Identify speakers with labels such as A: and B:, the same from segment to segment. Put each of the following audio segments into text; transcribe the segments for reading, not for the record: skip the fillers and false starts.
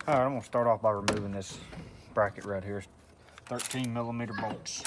A: All right, I'm gonna start off by removing this bracket right here. 13mm bolts.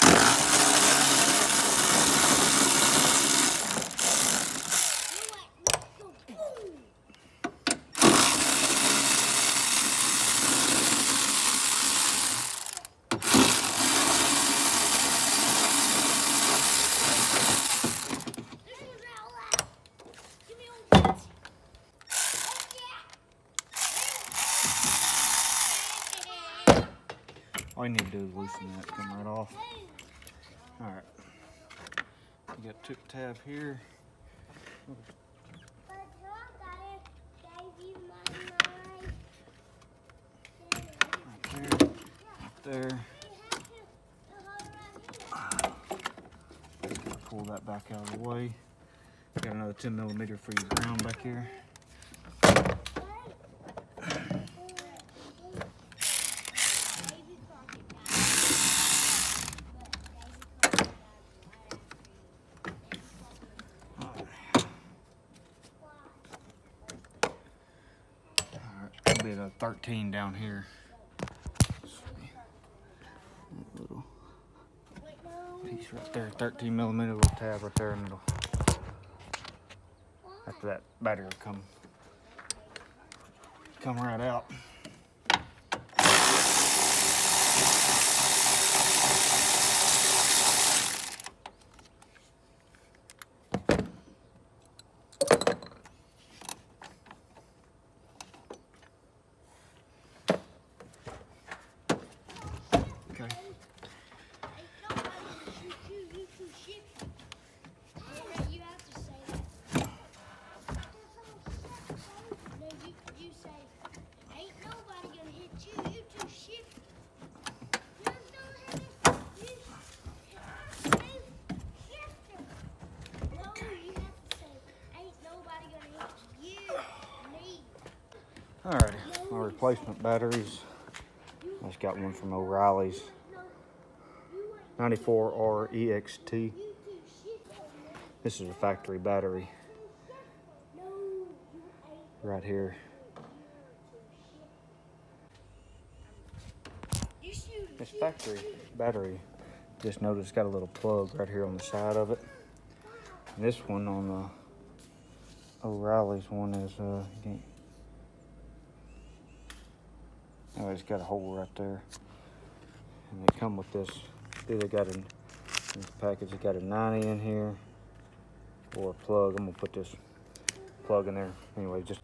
A: All you need to do is loosen that, come right off. All right, you got tip tab here. Right there. Just gonna pull that back out of the way. Got another 10mm for your ground back here. Alright, be a 13 down here. That little piece right there, 13mm little tab right there in the middle. After that, battery will come right out. Okay. Alrighty, my replacement batteries. I just got one from O'Reilly's. 94R EXT. This is a factory battery. Right here. This factory battery, just notice it's got a little plug right here on the side of it. And this one on the O'Reilly's one is oh, it's got a hole right there. And they come with this. Either got in this package, it got a 90 in here or a plug. I'm gonna put this plug in there anyway. Just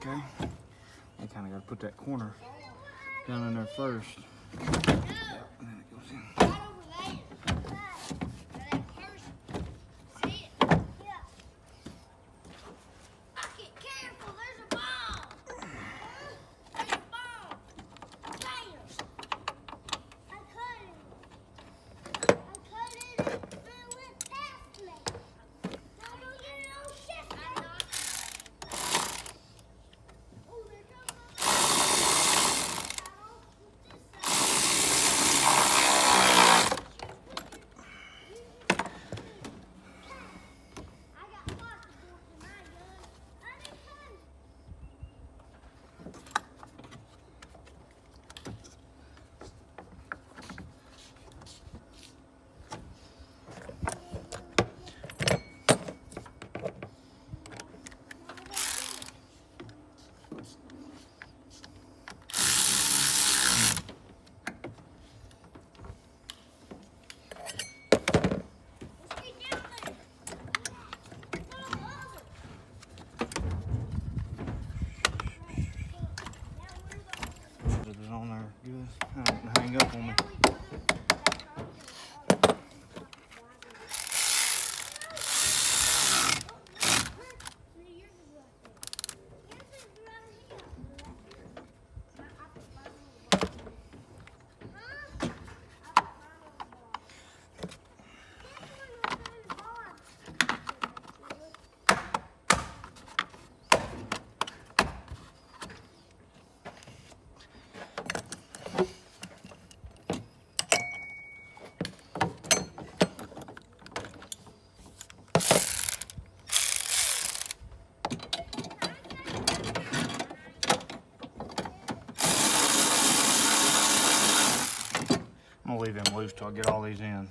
A: okay. I kind of got to put that corner down in there first. Yeah, and then it goes in. it on there good. I don't hang up on me. I'm gonna leave him loose till I get all these in.